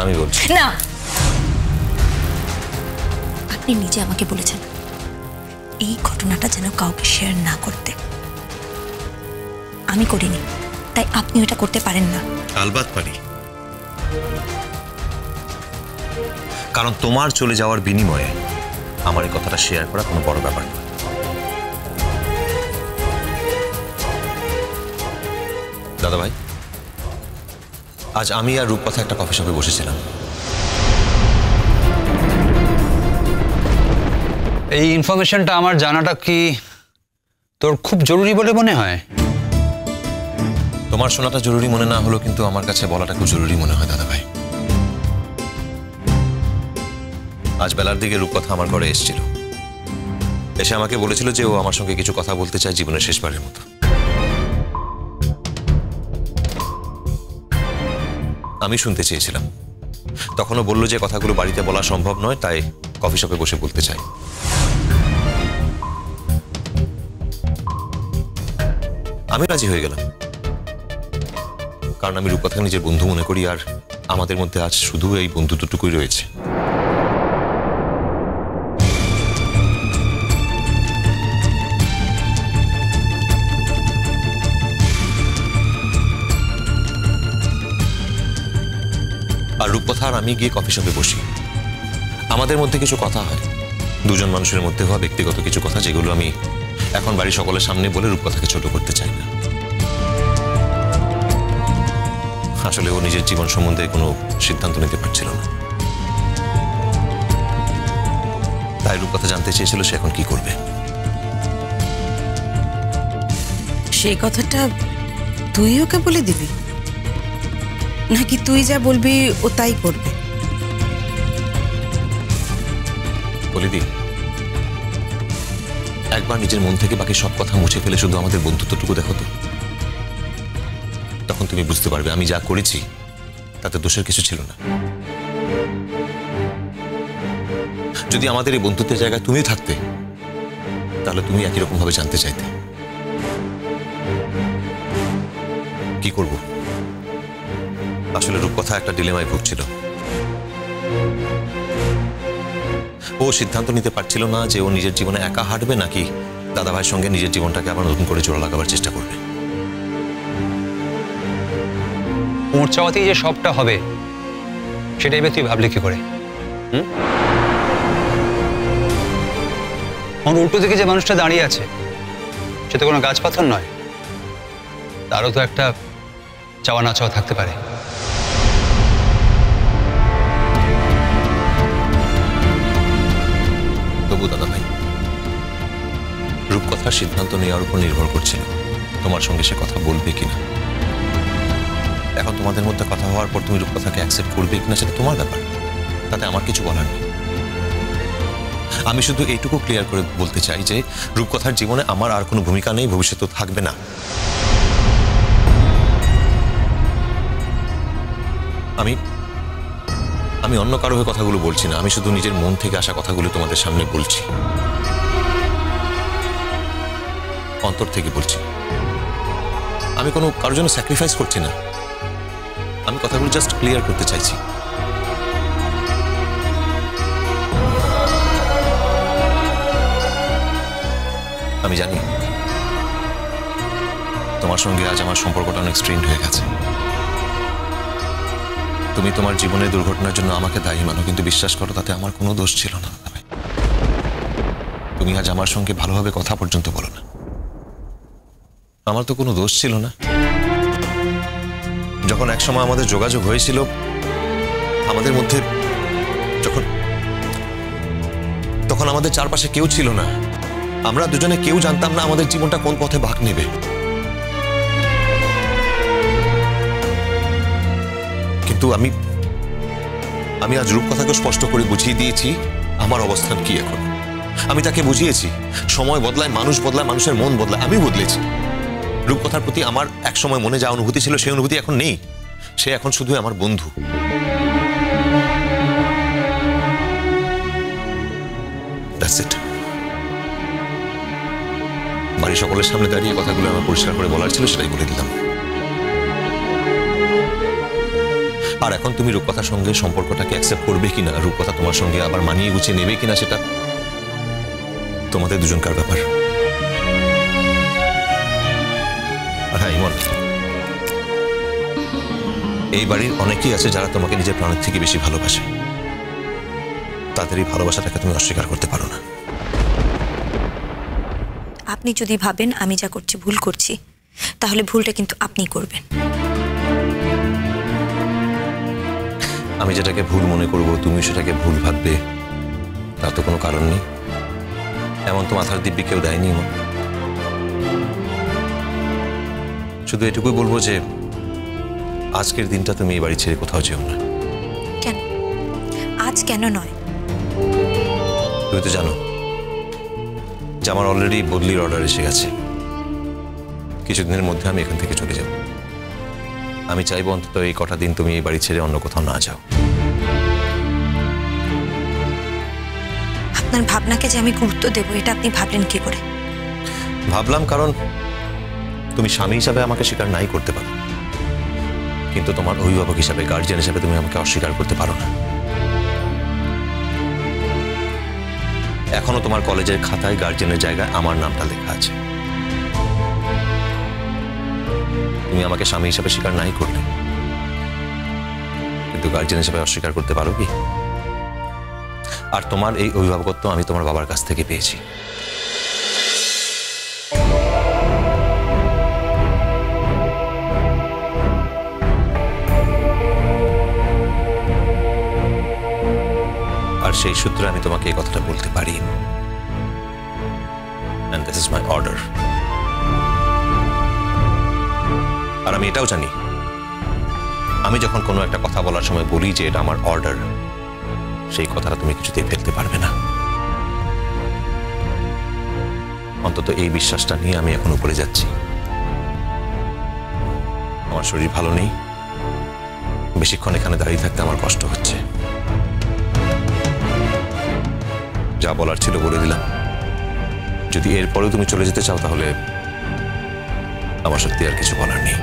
আমি বলছি না, আপনি নিজে আমাকে বলেছেন এই ঘটনাটা যেন কাউকে শেয়ার না করতে। আমি করিনি, তাই আপনি এটা করতে পারেন না। আলবাত পারি, কারণ তোমার চলে যাওয়ার বিনিময়ে আমার এই কথাটা শেয়ার করা কোনো বড় ব্যাপার না। দাদা ভাই, আজ আমি আর রূপকথা একটা কফি শপে বসেছিলাম। এই ইনফরমেশনটা আমার জানাটা কি তোর খুব জরুরি বলে মনে হয়? তোমার শোনাটা জরুরি মনে না হলো, কিন্তু আমার কাছে বলাটা খুব জরুরি মনে হয় দাদা ভাই। আজ বেলার দিকে রূপকথা আমার ঘরে এসেছিল, এসে আমাকে বলেছিল যে ও আমার সঙ্গে কিছু কথা বলতে চায় জীবনের শেষবারের মতো। আমি শুনতে চেয়েছিলাম, তখনও বলল যে কথাগুলো বাড়িতে বলা সম্ভব নয়, তাই কফি শপে বসে বলতে চাই। আমি রাজি হয়ে গেলাম, কারণ আমি রূপকথাকে নিজের বন্ধু মনে করি, আর আমাদের মধ্যে আজ শুধু এই বন্ধুত্বটুকুই রয়েছে। আর রূপকথা আর আমি গিয়ে কফি শপে বসি, আমাদের মধ্যে কিছু কথা হয়, দুজন মানুষের মধ্যে হওয়া ব্যক্তিগত কিছু কথা, যেগুলো আমি এখন বাড়ির সকলের সামনে বলে রূপকথাকে ছোট করতে চাই না। আসলে ও নিজের জীবন সম্বন্ধে কোনো সিদ্ধান্ত নিতে পারছিল না, তাই রূপকথা জানতে চেয়েছিল সে এখন কি করবে। সেই কথাটা তুই ওকে বলে দিবি, নাকি তুই যা বলবি ও তাই করবে? বলে দি, একবার নিজের মন থেকে বাকি সব কথা মুছে ফেলে শুধু আমাদের বন্ধুত্বটুকু দেখো তো, তখন তুমি বুঝতে পারবে আমি যা করেছি তাতে দোষের কিছু ছিল না। যদি আমাদের এই বন্ধুত্বের জায়গায় তুমি থাকতে, তাহলে তুমি একই রকম ভাবে জানতে চাইতে। কি করব? আসলে রূপকথা একটা ডিলেমায় ভুগছিল। ও সিদ্ধান্ত নিতে পারছিল না যে ও নিজের জীবনে একা হাঁটবে নাকি দাদাভাইয়ের সঙ্গে নিজের জীবনটাকে আবার নতুন করে জোড়া লাগাবার চেষ্টা করবে। ওর চাওয়াতেই যে সবটা হবে সেটাই তুই ভাবলি কি করে? ওর উল্টো দিকে যে মানুষটা দাঁড়িয়ে আছে সে তো কোনো গাছ পাথর নয়, তারও তো একটা চাওয়া না চাওয়া থাকতে পারে। তবু দাদা ভাই, রূপকথার সিদ্ধান্ত নেওয়ার উপর নির্ভর করছিল তোমার সঙ্গে সে কথা বলবে কিনা। এখন তোমাদের মধ্যে কথা হওয়ার পর তুমি রূপকথাকে অ্যাকসেপ্ট করবে কিনা সেটা তোমার ব্যাপার, তাতে আমার কিছু বলার নেই। আমি শুধু এইটুকু ক্লিয়ার করে বলতে চাই যে রূপকথার জীবনে আমার আর কোনো ভূমিকা নেই, ভবিষ্যতেও থাকবে না। আমি অন্য কারো হয়ে কথাগুলো বলছি না, আমি শুধু নিজের মন থেকে আসা কথাগুলো তোমাদের সামনে বলছি, অন্তর থেকে বলছি। আমি কোনো কারোর জন্য স্যাক্রিফাইস করছি না, আমি কথাগুলো জাস্ট ক্লিয়ার করতে চাইছি। আমি জানি তোমার সঙ্গে আজ আমার সম্পর্কটা অনেক স্ট্রেইনড হয়ে গেছে। তুমি তোমার জীবনের দুর্ঘটনার জন্য আমাকে দায়ী মানো, কিন্তু বিশ্বাস করো তাতে আমার কোনো দোষ ছিল না। তুমি আজ আমার সঙ্গে ভালোভাবে কথা পর্যন্ত বলো না, আমার তো কোনো দোষ ছিল না। যখন একসময় আমাদের যোগাযোগ হয়েছিল, আমাদের মধ্যে তখন আমাদের চারপাশে কেউ ছিল না, আমরা দুজনে কেউ জানতাম না আমাদের জীবনটা কোন পথে ভাগ নেবে। কিন্তু আমি আজ রূপকথাকে স্পষ্ট করে বুঝিয়ে দিয়েছি আমার অবস্থান কি। এখন আমি তাকে বুঝিয়েছি সময় বদলায়, মানুষ বদলায়, মানুষের মন বদলায়, আমি বদলেছি। রূপকথার প্রতি আমার এক সময় মনে যা অনুভূতি ছিল সেই অনুভূতি এখন নেই, সে এখন শুধু আমার বন্ধু। That's it. বাড়ির সকলের সামনে দাঁড়িয়ে কথাগুলো আমার পরিষ্কার করে বলার ছিল, সেটাই বলে দিলাম। আর এখন তুমি রূপকথার সঙ্গে সম্পর্কটাকে অ্যাকসেপ্ট করবে কিনা, রূপকথা তোমার সঙ্গে আবার মানিয়ে গুছিয়ে নেবে কিনা, সেটা তোমাদের দুজনকার ব্যাপার। আর হ্যাঁ ইমন, এই বাড়ির অনেকেই আছে যারা তোমাকে নিজের প্রাণের থেকে বেশি ভালোবাসে। তাদের এই ভালোবাসাটাকে তুমি অস্বীকার করতে পারো না। আপনি যদি ভাবেন আমি যা করছি ভুল করছি, তাহলে ভুলটা কিন্তু আপনি করবেন। আমি যেটাকে ভুল মনে করব তুমি সেটাকে ভুল ভাববে, তার তো কোনো কারণ নেই। এমন তো মাথার দিব্যি কেউ দেয়নি ইমন। শুধু এটুকুই বলবো যে আজকের দিনটা তুমি এই বাড়ি ছেড়ে কোথাও যেও না। কেন? আজ কেন নয়? তুমি তো জানো যে আমার অলরেডি বদলির অর্ডার এসে গেছে। কিছুদিনের মধ্যে আমি এখান থেকে চলে যাব। আমি চাইবো অন্তত এই কটা দিন তুমি এই বাড়ি ছেড়ে অন্য কোথাও না যাও। আপনার ভাবনাকে যে আমি গুরুত্ব দেব এটা আপনি ভাবলেন কি করে? ভাবলাম কারণ তুমি স্বামী হিসাবে আমাকে স্বীকার নাই করতে পারো, কিন্তু তোমার অভিভাবক হিসাবে, গার্জিয়ান হিসাবে তুমি আমাকে অস্বীকার করতে পারো না। এখনো তোমার কলেজের খাতায় গার্জিয়ানের জায়গায় আমার নামটা লেখা আছে। তুমি আমাকে স্বামী হিসাবে স্বীকার নাই করলে, কিন্তু গার্জিয়ান হিসাবে অস্বীকার করতে পারো কি? আর তোমার এই অভিভাবকত্ব আমি তোমার বাবার কাছ থেকে পেয়েছি। আর সেই সূত্রে আমি তোমাকে এই কথাটা বলতে পারি। And this is my order. আর আমি এটাও জানি, আমি যখন কোনো একটা কথা বলার সময় বলি যে এটা আমার অর্ডার, সেই কথাটা তুমি কিছুতেই ফেলতে পারবে না। অন্তত এই বিশ্বাসটা নিয়ে আমি এখন উপরে যাচ্ছি। আমার শরীর ভালো নেই, বেশিক্ষণ এখানে দাঁড়িয়ে থাকতে আমার কষ্ট হচ্ছে। যা বলার ছিল বলে দিলাম। যদি এরপরেও তুমি চলে যেতে চাও তাহলে আমার সত্যি আর কিছু বলার নেই।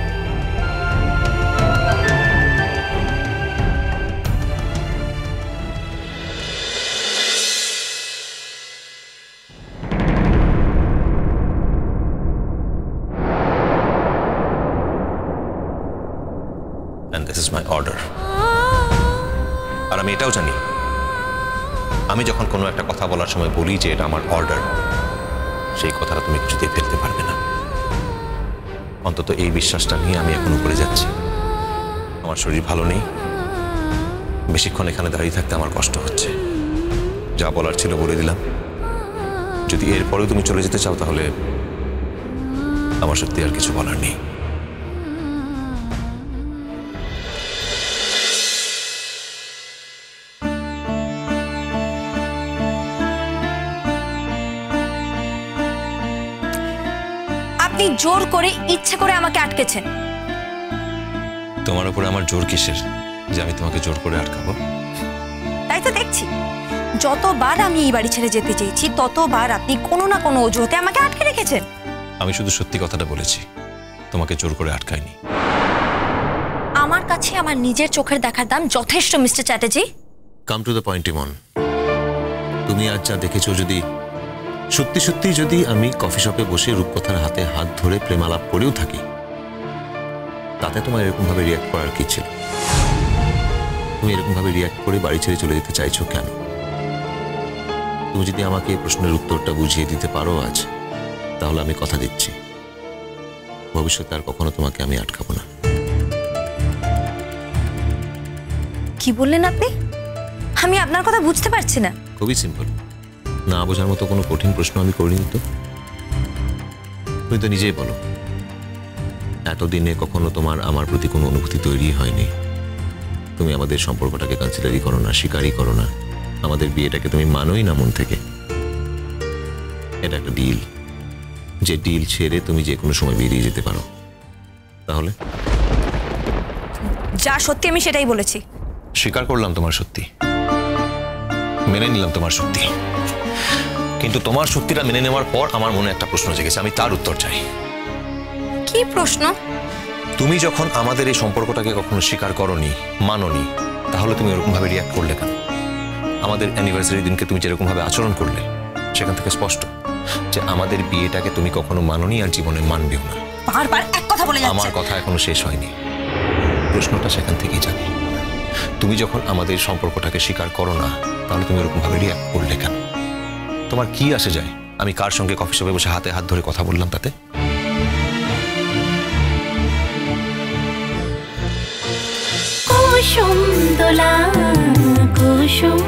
And this is my order. আর আমি এটাও জানি, আমি যখন কোনো একটা কথা বলার সময় বলি যে এটা আমার অর্ডার, সেই কথাটা তুমি কিছুতেই ফেলতে পারবে না। অন্তত এই বিশ্বাসটা নিয়ে আমি এখন উপরে যাচ্ছি। আমার শরীর ভালো নেই, বেশিক্ষণ এখানে দাঁড়িয়ে থাকতে আমার কষ্ট হচ্ছে। যা বলার ছিল বলে দিলাম। যদি এরপরেও তুমি চলে যেতে চাও তাহলে আমার সত্যি আর কিছু বলার নেই। আপনি জোর করে ইচ্ছে করে আমাকে আটকেছেন। তোমার উপরে আমার জোর কিসের যে আমি তোমাকে জোর করে আটকাবো? তাই তো দেখছি, যতবার আমি এই বাড়ি ছেড়ে যেতে চেয়েছি ততবার আপনি কোনো না কোনো অজুহাতে আমাকে আটকে রেখেছেন। আমি শুধু সত্যি কথাটা বলেছি, তোমাকে জোর করে আটকাইনি। আমার কাছে আমার নিজের চোখের দেখার দাম যথেষ্ট mister Chatterjee. Come to the point Imon. তুমি আজ যা দেখেছো, যদি সত্যি সত্যি যদি আমি কফি শপে বসে রূপকথার হাতে হাত ধরে প্রেমালাপ করেও থাকি, তাতে তোমার এরকমভাবে রিয়াক্ট করার কি ছিল? তুমি এরকমভাবে রিয়াক্ট করে বাড়ি ছেড়ে চলে যেতে চাইছো কেন? তুমি যদি আমাকে এই প্রশ্নের উত্তরটা বুঝিয়ে দিতে পারো আজ, তাহলে আমি কথা দিচ্ছি ভবিষ্যতে আর কখনো তোমাকে আমি আটকাবো না। কি বললেন আপনি? আমি আপনার কথা বুঝতে পারছি না। খুবই সিম্পল, না বোঝার মতো কোনো কঠিন প্রশ্ন আমি করিনি তো। তুমি তো নিজেই বলো, এতদিনে কখনো তোমার আমার প্রতি কোনো অনুভূতি তৈরি হয়নি। তুমি আমাদের সম্পর্কটাকে কনসিডারই করো না, স্বীকারই করো না। আমাদের বিয়েটাকে তুমি মানোই না মন থেকে। এটা একটা ডিল, যে ডিল ছেড়ে তুমি যে কোনো সময় বেরিয়ে যেতে পারো। তাহলে যা সত্যি আমি সেটাই বলেছি। স্বীকার করলাম তোমার সত্যি, মেনে নিলাম তোমার সত্যি, কিন্তু তোমার সত্যিটা মেনে নেওয়ার পর আমার মনে একটা প্রশ্ন জেগেছে, আমি তার উত্তর চাই। কি প্রশ্ন? তুমি যখন আমাদের এই সম্পর্কটাকে কখনো স্বীকার করনি, মাননি, তাহলে তুমি এরকম ভাবে রিয়াক্ট করলে কেন? আমাদের অ্যানিভার্সারি দিনকে তুমি যেরকম ভাবে আচরণ করলে, সেখান থেকে স্পষ্ট যে আমাদের বিয়েটাকে তুমি কখনো মাননি আর জীবনে মানবেও না। বারবার এক কথা বলে যাচ্ছে। আমার কথা এখনো শেষ হয়নি, প্রশ্নটা সেখান থেকেই যাবে। তুমি যখন আমাদের সম্পর্কটাকে স্বীকার করো না, তাহলে তুমি এরকম ভাবে রিয়াক্ট করলে কেন? তোমার কি আসে যায় আমি কার সঙ্গে কফি শপে বসে হাতে হাত ধরে কথা বললাম তাতে? কুসুম দোলা কুসুম